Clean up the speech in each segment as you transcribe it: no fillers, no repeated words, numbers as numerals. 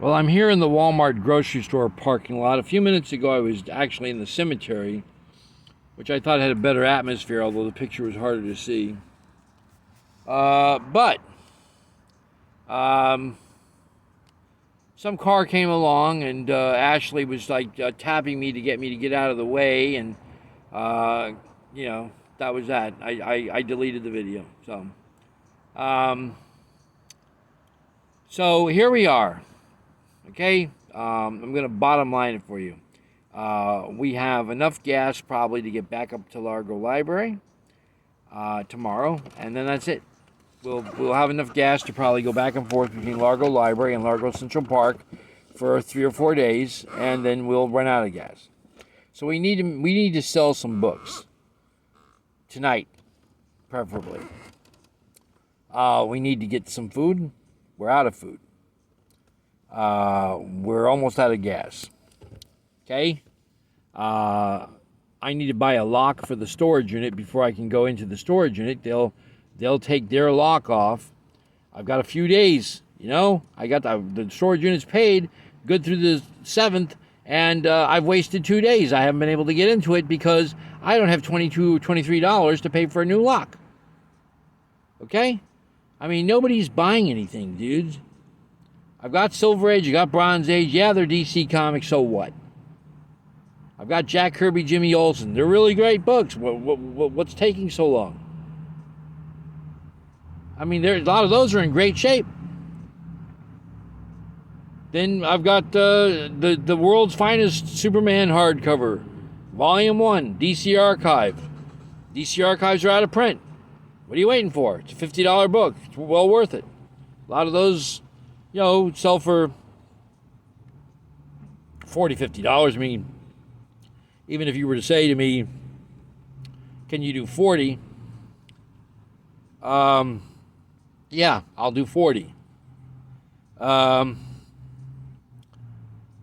Well, I'm here in the Walmart grocery store parking lot. A few minutes ago, I was actually in the cemetery, which I thought had a better atmosphere, although the picture was harder to see. But um, some car came along, and Ashley was like tapping me to get out of the way, and uh, you know that was that. I deleted the video. Um, so here we are. Okay, I'm gonna bottom line it for you. We have enough gas probably to get back up to Largo Library tomorrow, and then that's it. We'll have enough gas to probably go back and forth between Largo Library and Largo Central Park for 3 or 4 days, and then we'll run out of gas. So we need to sell some books tonight, preferably. We need to get some food. We're out of food. We're almost out of gas. Okay? I need to buy a lock for the storage unit before I can go into the storage unit. They'll take their lock off. I've got a few days, I got the storage unit's paid good through the 7th, and I've wasted 2 days. I haven't been able to get into it because I don't have $22 or $23 to pay for a new lock. Okay? I mean, nobody's buying anything, dudes. I've got Silver Age, I got Bronze Age. Yeah, they're DC Comics, so what? I've got Jack Kirby, Jimmy Olsen. They're really great books. What's taking so long? I mean, a lot of those are in great shape. Then I've got the world's finest Superman hardcover, Volume 1, DC Archive. DC Archives are out of print. What are you waiting for? It's a $50 book. It's well worth it. A lot of those, sell for $40, $50. I mean, even if you were to say to me, can you do 40? Yeah, I'll do 40. I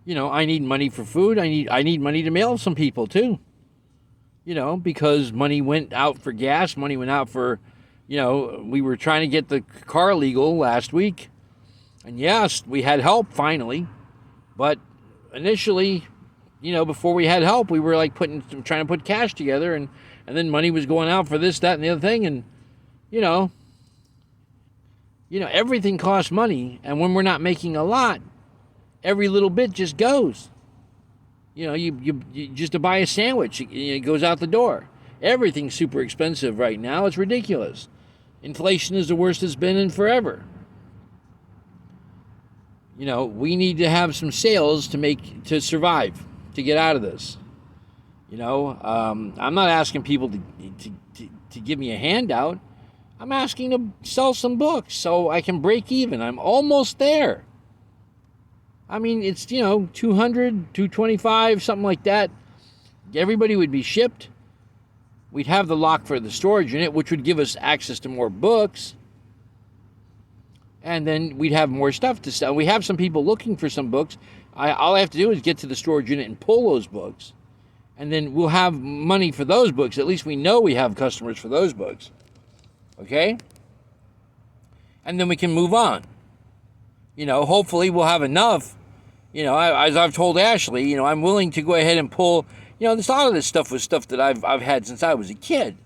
need money for food. I need money to mail some people too. Because money went out for gas, money went out for, we were trying to get the car legal last week. And yes, we had help finally. But initially, before we had help, we were like trying to put cash together, and then money was going out for this, that, and the other thing. And, everything costs money. And when we're not making a lot, every little bit just goes. You just to buy a sandwich, it goes out the door. Everything's super expensive right now. It's ridiculous. Inflation is the worst it's been in forever. We need to have some sales to survive, to get out of this. I'm not asking people to give me a handout. I'm asking to sell some books so I can break even. I'm almost there. I mean, it's, 200, 225, something like that. Everybody would be shipped. We'd have the lock for the storage unit, which would give us access to more books. And then we'd have more stuff to sell. We have some people looking for some books. All I have to do is get to the storage unit and pull those books. And then we'll have money for those books. At least we know we have customers for those books. Okay? And then we can move on. Hopefully we'll have enough. As I've told Ashley, I'm willing to go ahead and pull. A lot of this stuff was stuff that I've had since I was a kid.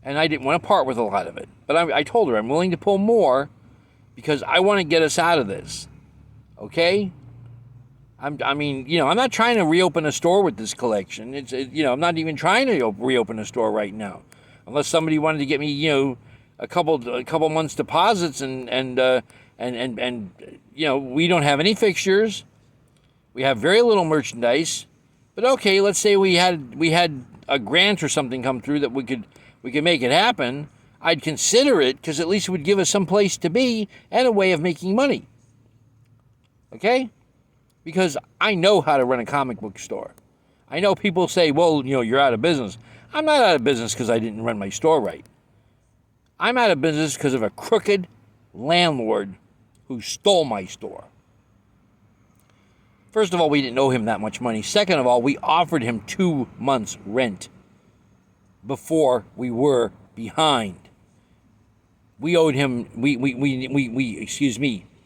And I didn't want to part with a lot of it. But I told her I'm willing to pull more because I want to get us out of this. Okay? I'm not trying to reopen a store with this collection. I'm not even trying to reopen a store right now. Unless somebody wanted to get me, a couple months deposits and we don't have any fixtures. We have very little merchandise. But okay, let's say we had a grant or something come through that we could make it happen. I'd consider it because at least it would give us some place to be and a way of making money. Okay? Because I know how to run a comic book store. I know people say, well, you're out of business. I'm not out of business because I didn't run my store right. I'm out of business because of a crooked landlord who stole my store. First of all, we didn't owe him that much money. Second of all, we offered him 2 months' rent before we were behind. We owed him,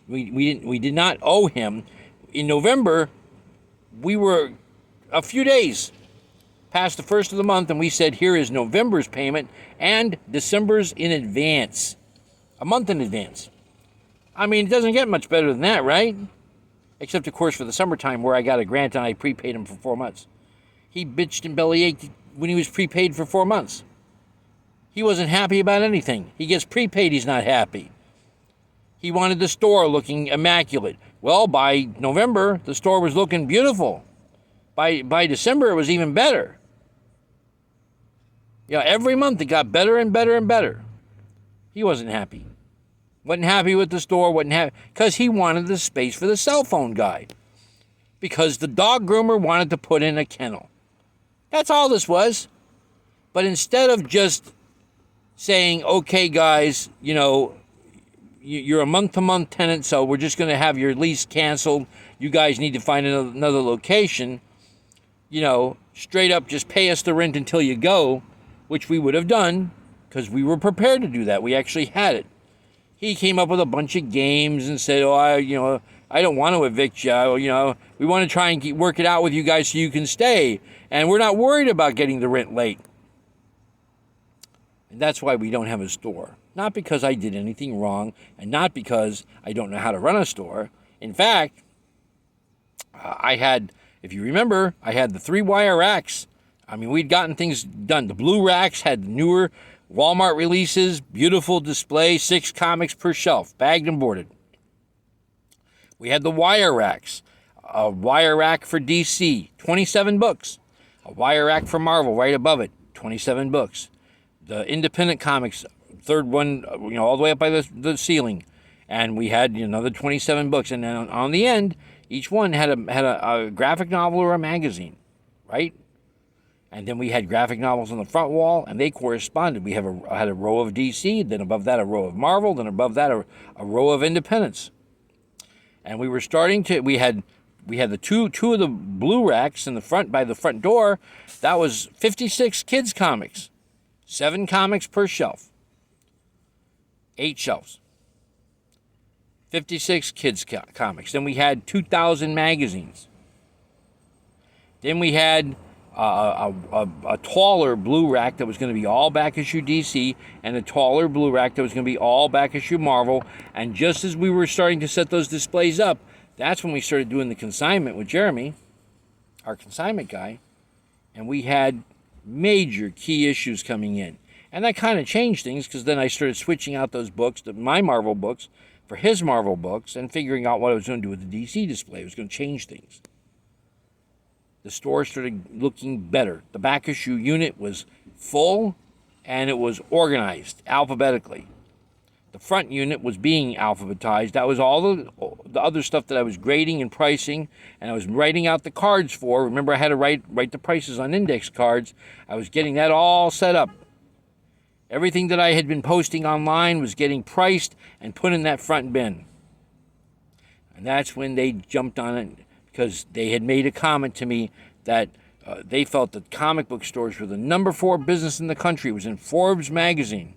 We did not owe him. In November, we were a few days past the first of the month, and we said, here is November's payment and December's in advance. A month in advance. I mean, it doesn't get much better than that, right? Except, of course, for the summertime where I got a grant and I prepaid him for 4 months. He bitched and bellyached when he was prepaid for 4 months. He wasn't happy about anything. He gets prepaid, he's not happy. He wanted the store looking immaculate. Well, by November, the store was looking beautiful. By December, it was even better. Every month it got better and better and better. He wasn't happy. Wasn't happy with the store, wasn't happy, because he wanted the space for the cell phone guy. Because the dog groomer wanted to put in a kennel. That's all this was. But instead of just saying, okay, guys, you're a month-to-month tenant, so we're just going to have your lease canceled. You guys need to find another location. Straight up just pay us the rent until you go, which we would have done because we were prepared to do that. We actually had it. He came up with a bunch of games and said, I don't want to evict you. We want to try and work it out with you guys so you can stay. And we're not worried about getting the rent late. And that's why we don't have a store. Not because I did anything wrong, and not because I don't know how to run a store. In fact, I had, if you remember, I had the 3-wire racks. I mean, we'd gotten things done. The blue racks had newer Walmart releases, beautiful display, 6 comics per shelf, bagged and boarded. We had the wire racks. A wire rack for DC, 27 books. A wire rack for Marvel right above it, 27 books. The independent comics, third one, all the way up by the ceiling. And we had another 27 books. And then on the end, each one had a graphic novel or a magazine, right? And then we had graphic novels on the front wall, and they corresponded. We had a row of DC, then above that a row of Marvel, then above that a row of independents. And we were we had the two of the blue racks in the front by the front door. That was 56 kids comics, 7 comics per shelf, 8 shelves, 56 kids comics. Then we had 2,000 magazines. Then we had a taller blue rack that was going to be all back issue DC, and a taller blue rack that was going to be all back issue Marvel. And just as we were starting to set those displays up, that's when we started doing the consignment with Jeremy, our consignment guy, and we had major key issues coming in. And that kind of changed things, because then I started switching out those books, my Marvel books, for his Marvel books, and figuring out what I was going to do with the DC display. It was going to change things. The store started looking better. The back issue unit was full, and it was organized alphabetically. The front unit was being alphabetized. That was all the other stuff that I was grading and pricing, and I was writing out the cards for. Remember, I had to write the prices on index cards. I was getting that all set up. Everything that I had been posting online was getting priced and put in that front bin. And that's when they jumped on it, because they had made a comment to me that they felt that comic book stores were the number 4 business in the country. It was in Forbes magazine.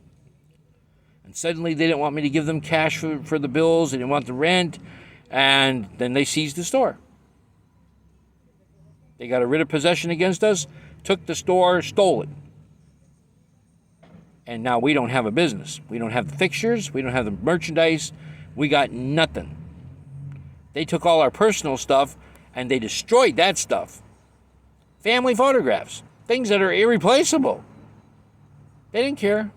And suddenly they didn't want me to give them cash for the bills. They didn't want the rent. And then they seized the store. They got a writ of possession against us, took the store, stole it. And now we don't have a business. We don't have the fixtures. We don't have the merchandise. We got nothing. They took all our personal stuff and they destroyed that stuff. Family photographs, things that are irreplaceable. They didn't care.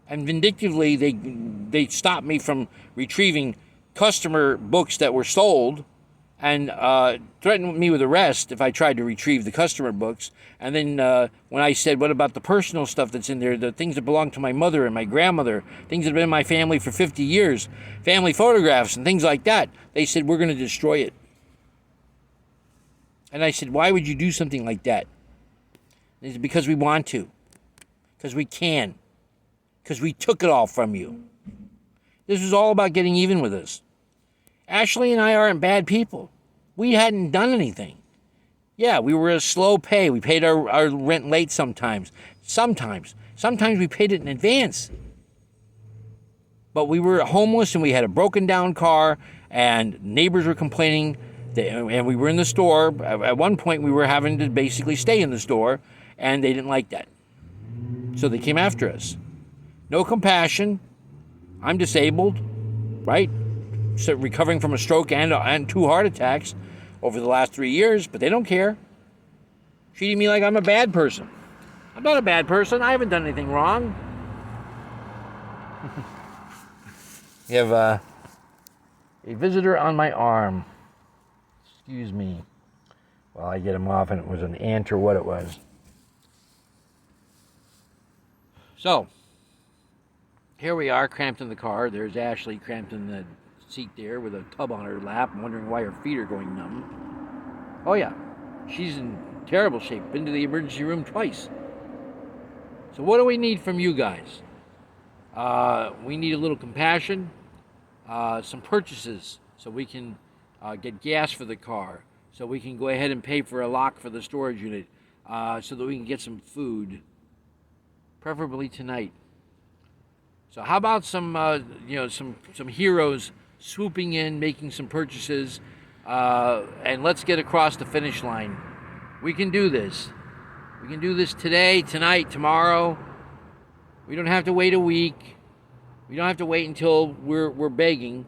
And vindictively, they stopped me from retrieving customer books that were sold, and threatened me with arrest if I tried to retrieve the customer books. And then when I said, what about the personal stuff that's in there, the things that belong to my mother and my grandmother, things that have been in my family for 50 years, family photographs and things like that, they said, we're going to destroy it. And I said, why would you do something like that? They said, because we want to. Because we can. Because we took it all from you. This was all about getting even with us. Ashley and I aren't bad people. We hadn't done anything. Yeah, we were a slow pay. We paid our rent late sometimes. Sometimes we paid it in advance. But we were homeless and we had a broken down car and neighbors were complaining and we were in the store. At one point we were having to basically stay in the store and they didn't like that. So they came after us. No compassion. I'm disabled, right? So recovering from a stroke and 2 heart attacks over the last 3 years, but they don't care. Treating me like I'm a bad person. I'm not a bad person. I haven't done anything wrong. You have a visitor on my arm. Excuse me. Well, I get him off and it was an ant or what it was. So, here we are, cramped in the car. There's Ashley cramped in the seat there with a tub on her lap, wondering why her feet are going numb. Oh yeah, she's in terrible shape. Been to the emergency room twice. So what do we need from you guys? We need a little compassion, some purchases so we can get gas for the car, so we can go ahead and pay for a lock for the storage unit, so that we can get some food, preferably tonight. So how about some heroes swooping in, making some purchases, and let's get across the finish line. We can do this. We can do this today, tonight, tomorrow. We don't have to wait a week. We don't have to wait until we're begging.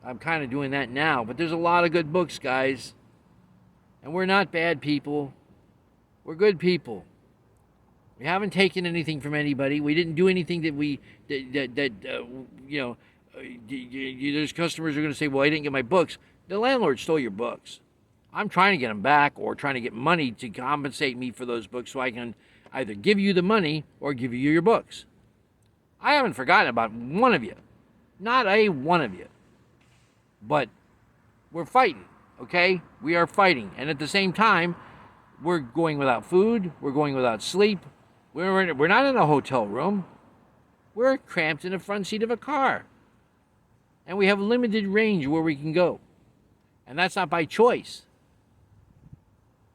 I'm kind of doing that now, but there's a lot of good books, guys. And we're not bad people. We're good people. We haven't taken anything from anybody. We didn't do anything there's customers who are going to say, well, I didn't get my books. The landlord stole your books. I'm trying to get them back or trying to get money to compensate me for those books so I can either give you the money or give you your books. I haven't forgotten about one of you. Not a one of you. But we're fighting, okay? We are fighting. And at the same time, we're going without food. We're going without sleep. We're not in a hotel room. We're cramped in the front seat of a car. And we have limited range where we can go. And that's not by choice.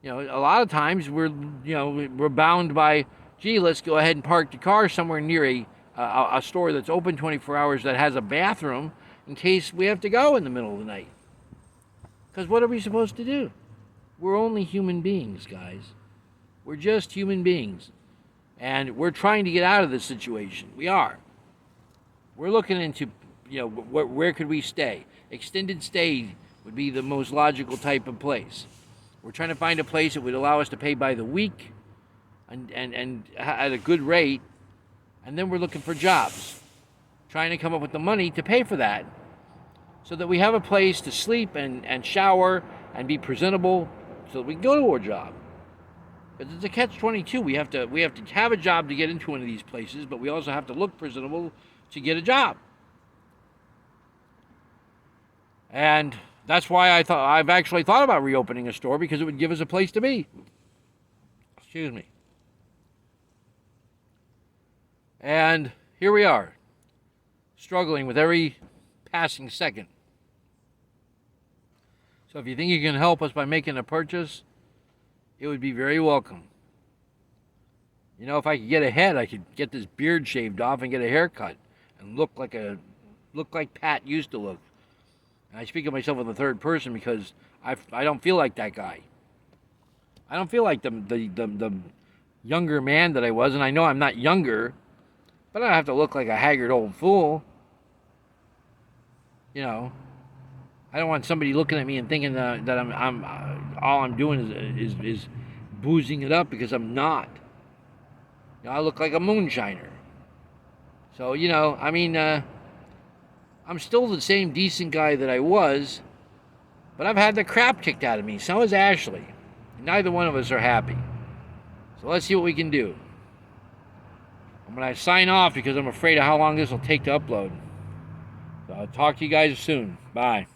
You know, a lot of times we're bound by, gee, let's go ahead and park the car somewhere near a store that's open 24 hours that has a bathroom in case we have to go in the middle of the night. Because what are we supposed to do? We're only human beings, guys. We're just human beings. And we're trying to get out of this situation. We are. We're looking into, where could we stay? Extended stay would be the most logical type of place. We're trying to find a place that would allow us to pay by the week and at a good rate. And then we're looking for jobs. Trying to come up with the money to pay for that so that we have a place to sleep and shower and be presentable so that we can go to our job. Because it's a catch-22. We have to have a job to get into one of these places, but we also have to look presentable to get a job. And that's why I've actually thought about reopening a store, because it would give us a place to be. Excuse me. And here we are, struggling with every passing second. So if you think you can help us by making a purchase, it would be very welcome. If I could get ahead, I could get this beard shaved off and get a haircut and look like Pat used to look. And I speak of myself in the third person because I don't feel like that guy. I don't feel like the younger man that I was, and I know I'm not younger, but I don't have to look like a haggard old fool. I don't want somebody looking at me and thinking that I'm all I'm doing is boozing it up, because I'm not. I look like a moonshiner. So I'm still the same decent guy that I was, but I've had the crap kicked out of me. So has Ashley. Neither one of us are happy. So let's see what we can do. I'm going to sign off because I'm afraid of how long this will take to upload. So I'll talk to you guys soon. Bye.